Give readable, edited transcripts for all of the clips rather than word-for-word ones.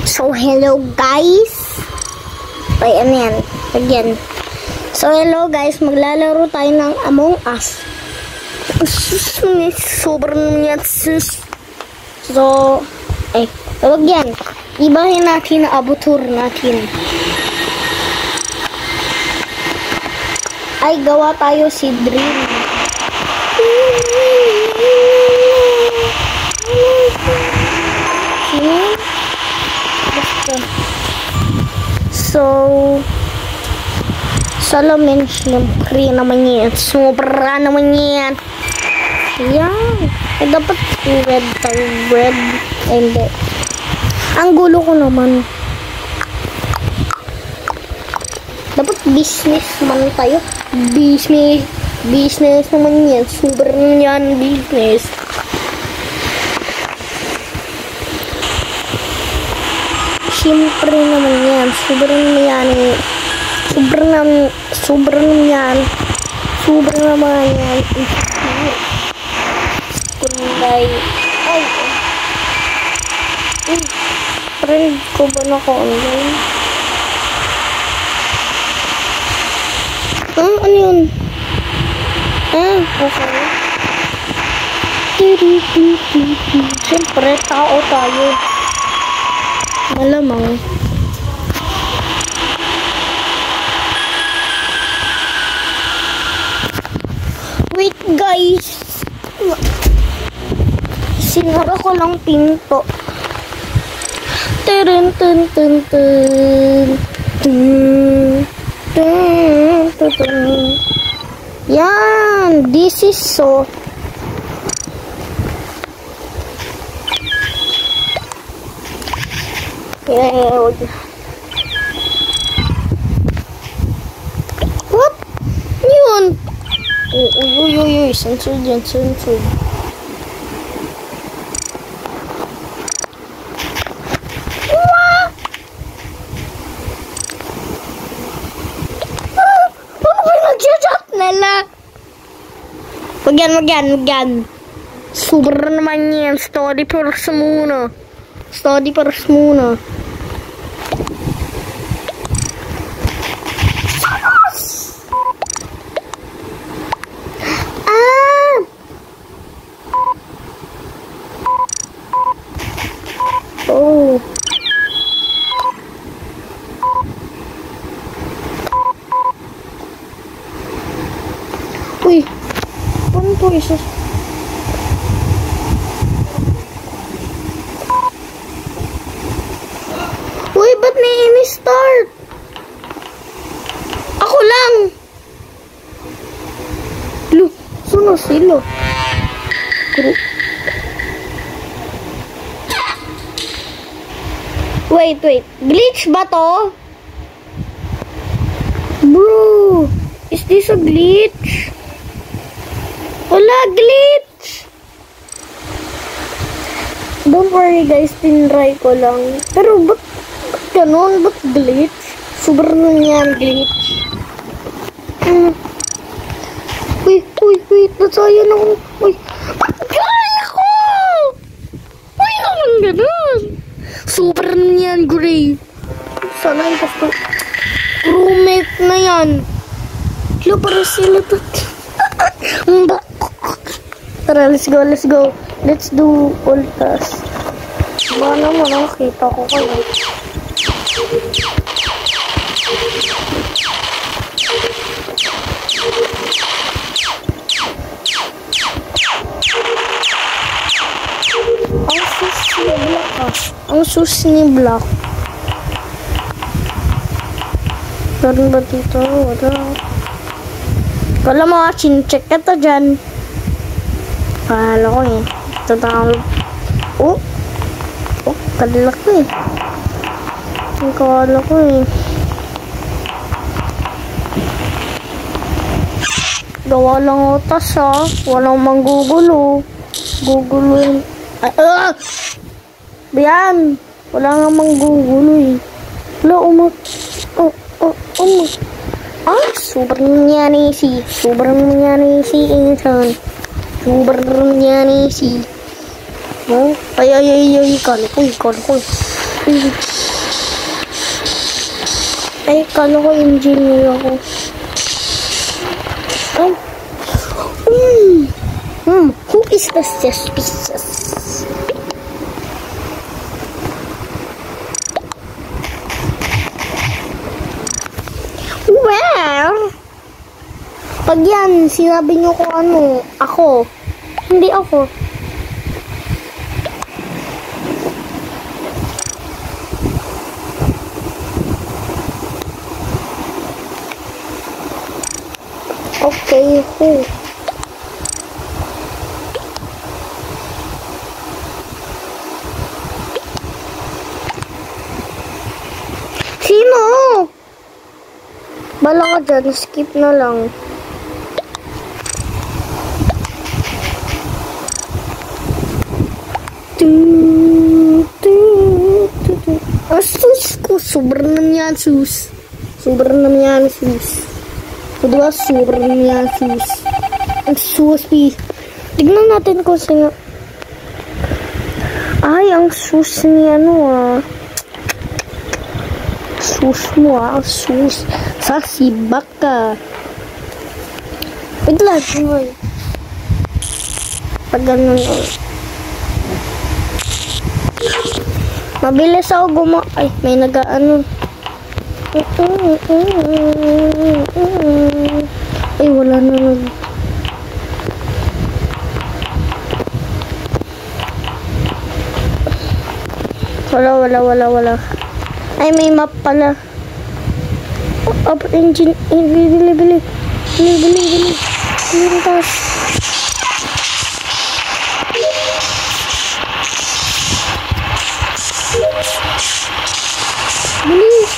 So, hello guys. Ay, ano yan? Again. So, hello guys. Maglalaro tayo ng Among Us. Sobrang yan. So, ay, tawag yan. Ibahin natin ang abutur natin. Ay, gawa tayo si Dream. So, salamin, siyempre naman yan. Sobra naman yan. Yan. Eh, dapat red tayo. Red. Hindi. Ang gulo ko naman. Dapat business man tayo. Business. Business naman yan. Sobra naman yan. Business. Siyempre naman yan. Sobrang naman yan. Sobrang naman yan. Kunday. Ay. Friend ko ba na ko online? Ano yun? Okay. Siyempre, tao tayo. Malamang. Wait guys. Sinara ko lang pinto. Turun tun tun tun. Yan, this is so. What? Yun. Uy, sensor dyan, sensor. Wagyan. Super naman yan. Study first muna. Oh. Uy. Ano to isa? Uy, ba't may ini-start? Ako lang! Look, sino sila? Wait. Glitch ba to? Bro, is this a glitch? Wala, glitch! Don't worry guys, tinry ko lang. Pero ba't ganun? Ba't glitch? Sobrang yan, glitch. Wait, nasaya na ako. Wait, ba't gaya ko? Why naman ganun? Sobrang yan, Gray. Sana yung pasto. Roommate na yan. Kaya para sila to. Tara, let's go. Let's do all tasks. Ba naman, nakita ko kayo. Ang sus ni Black. Meron ba dito? Wala. Wala mga chin-check ka to dyan. Kala ko eh. Ito tawag. Oh, kalala ko eh. Ang kala ko eh. Gawa lang otas ha. Walang manggugulo. Gugulo. Biyan. Wala nga manggugulo eh. Wala umot. Sobrang nangyari insan. Sobrang nangyari si. Oh, ay, kala ko. Ay, kala ko engineer ako. Ay. Who is the suspicious? Well, pag yan, sinabi niyo kung ano, ako. Hindi ako. Okay, who? Sino? Bala ka dyan, skip na lang. Sus ko, sobrang naman yan, sus. Sobrang naman yan, sus. Diba, sobrang naman yan, sus. Ang sus, pi. Tignan natin kung sino. Ay, ang sus ni ano, ah. Sus mo, ah. Sus. Sasibak ka. Wait lang, boy. Pag ganun, mabilis ako ay, may nag-ano. Ay, wala na nag. Wala. Ay, may map pala. Up engine. Bili. Lintas. Bilis.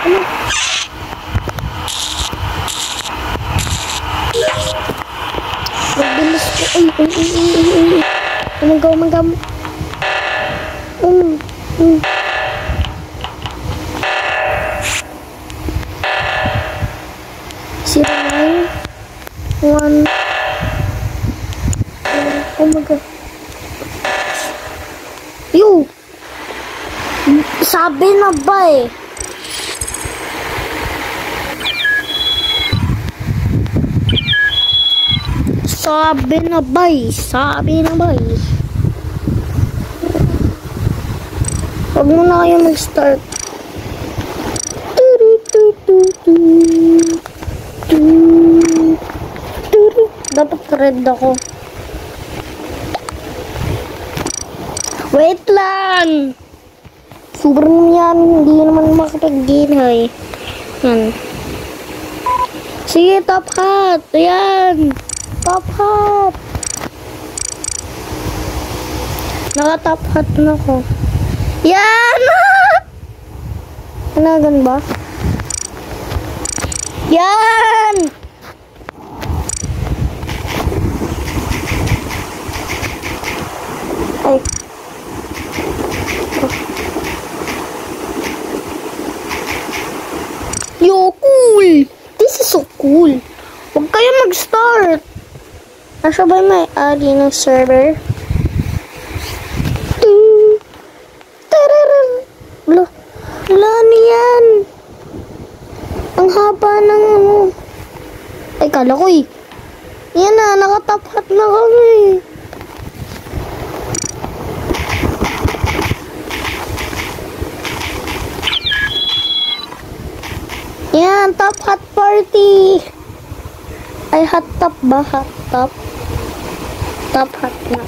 Ano? Mabilis ko. Ay. Umanggaw. Zero 9 1. Oh my god. Yo! Sabi na ba eh? Sabi na ba eh? Huwag mo na kayo mag-start. Dapat red ako. Wait lang! Sobrang yan, hindi naman makapag-ginay. Yan. Sige, top hat. Ayan. Top hat. Naka-top hat na ko. Yan! Kanagan ba? Yan! Ay. Yo, cool! This is so cool. Huwag kayo mag-start. Nasa ba may ari ng server? Wala niyan. Ang haba ng ano. Ay, kala ko eh. Yan na, nakatop hat na kami. Yan, top hat party. Ay, hot top ba? Hot top? Top hat na.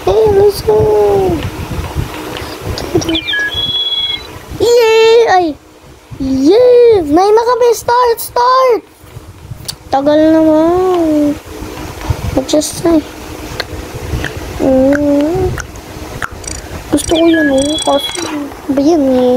Hey, let's go. Yay! Ay! Yay! Nay na kami! Start! Tagal naman. Just say. Gusto ko yun kasi ba yan eh.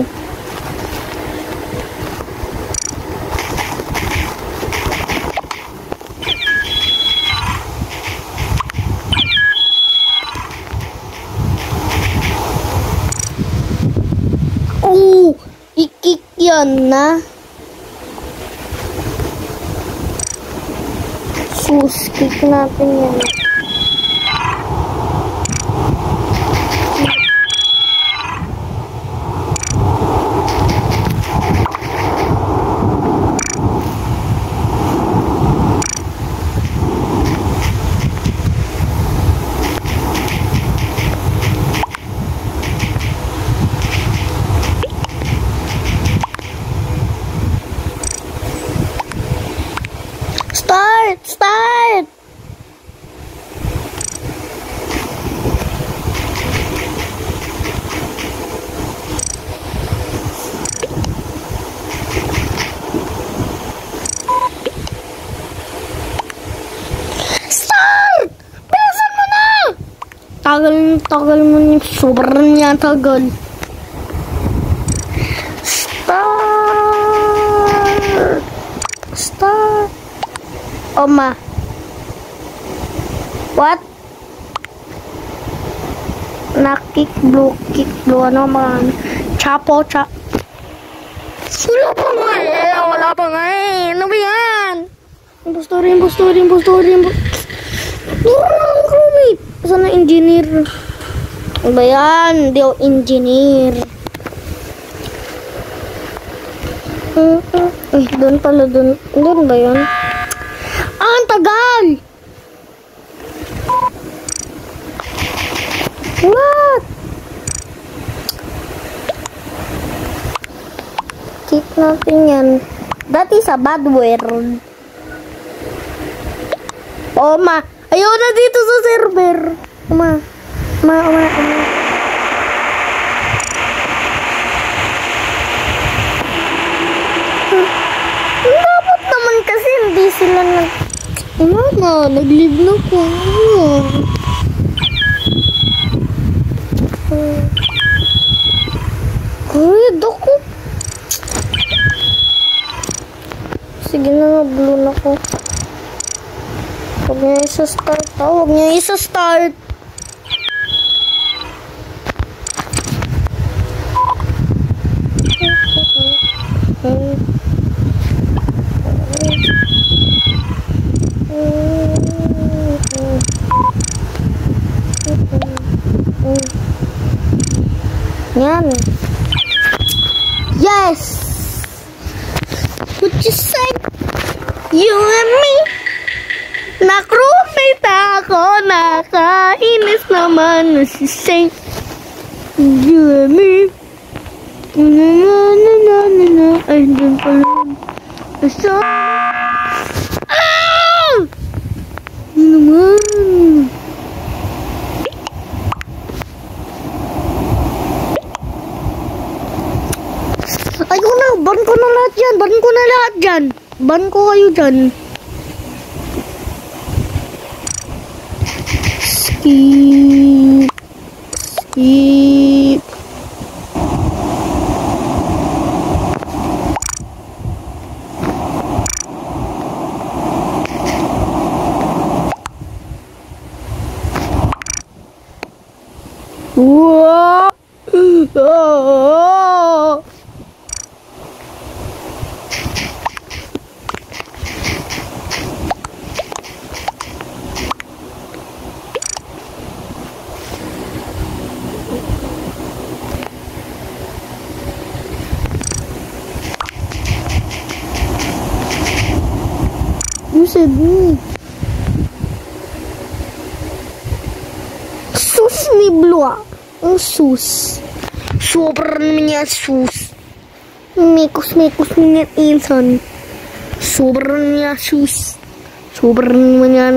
Oh! Ikik yan na. sus. Kick natin yan. Start! Bilisan mo na! Tagal mo niya. Sobrang niya tagal. Start! Oma. What? Kick blue, ano man. Chapo. Wala pa nga eh. Ano ba yan? Impostor. Saan na engineer? Ano ba yan? Hindi ako engineer. Doon pala, doon ba yun? Ang tagal! What? Kick natin yan. That is a bad word. Oma, ayaw na dito sa server. Oma. Dapat naman kasi hindi sila nag-live na ko. Ako. Sige na, blue na ko. Huwag niya isa-start. Yan. Yes! What you say? You and me. Nakrumit ako. Nakainis naman na si Say. You and me. Ay, dun pala. Basta. Ano naman? Ban ko na lahat dyan. Ban ko kayo dyan. Skip. Wow. You said me. Sus ni Blue. Ang sus. Sobrang niya sus. Mekos niya Ilson. Sobrang niya sus. Sobrang niya.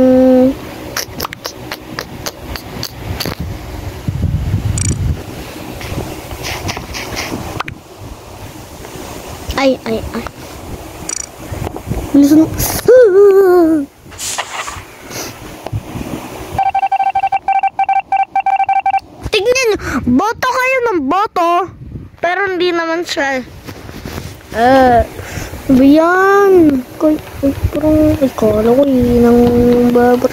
Ay. Listen. Tignan nyo, boto kayo ng boto, pero hindi naman siya. Bayan. Parang ikala ko nang babat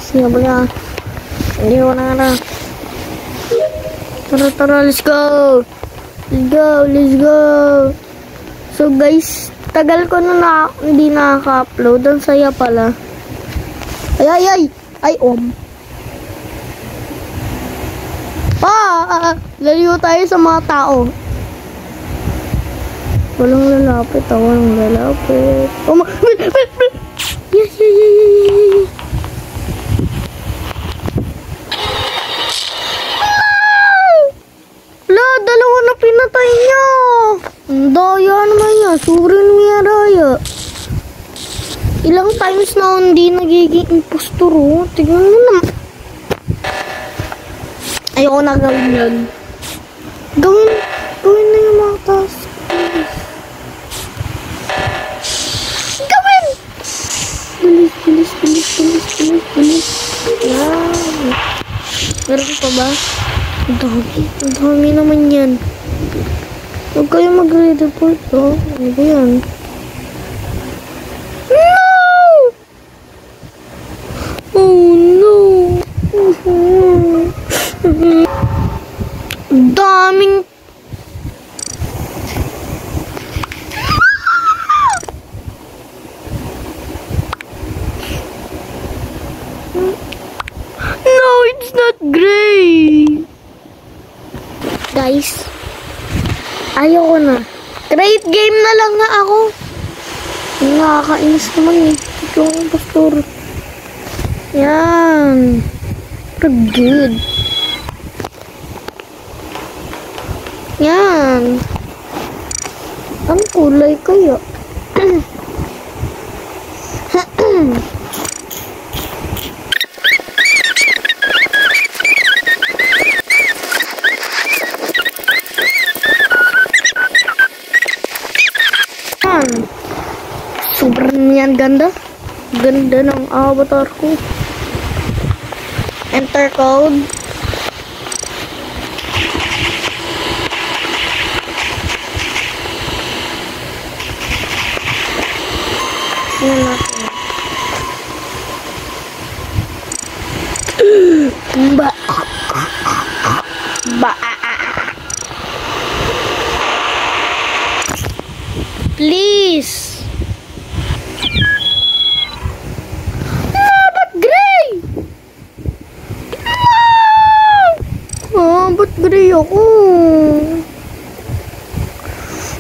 siya ba yan? Hindi ko na. Tara, let's go. So guys, tagal ko na hindi nakaka-upload. Ang saya pala. Ay, lalayo tayo sa mga tao. Walang lalapit. Yes. Dalawa na pinatay niya. Ang daya naman niya. Surin niya daya. Ilang times na hindi nagiging impostor. Tignan mo naman. Ayoko na gawin yun. Gawin na yung mga task. Gawin! Bilis. Yan. Meron pa ba? Ang dami naman yan. Huwag kayo mag-report, oh. Ano ba yan? No! Oh, no! Daming... No, it's not gray! Guys, ayoko na. Great game na lang nga ako. Nakakainis naman eh. Ito yung pastor. Yan. Good. Yan. Ang kulay kaya. Sobrang yan ganda. Ganda ng avatar ko. Enter code. Yan natin. Please. Ba't gray ako?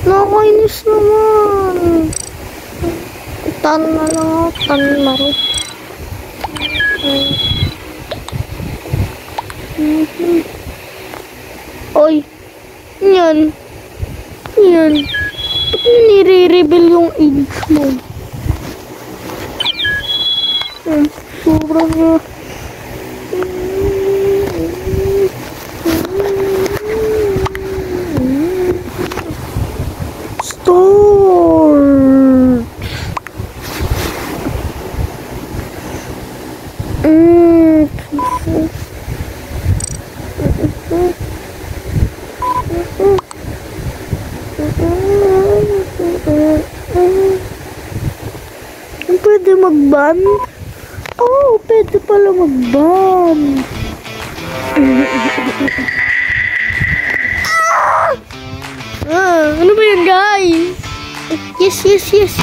Nakakainis naman. Tan na lang ako. Tan laro. Oy. Yan. Ba't nire-rebel yung age mo? Sobrang na. Pwede mag-ban? Oh, pwede pala mag-ban. Ano ba yan, guys? Yes.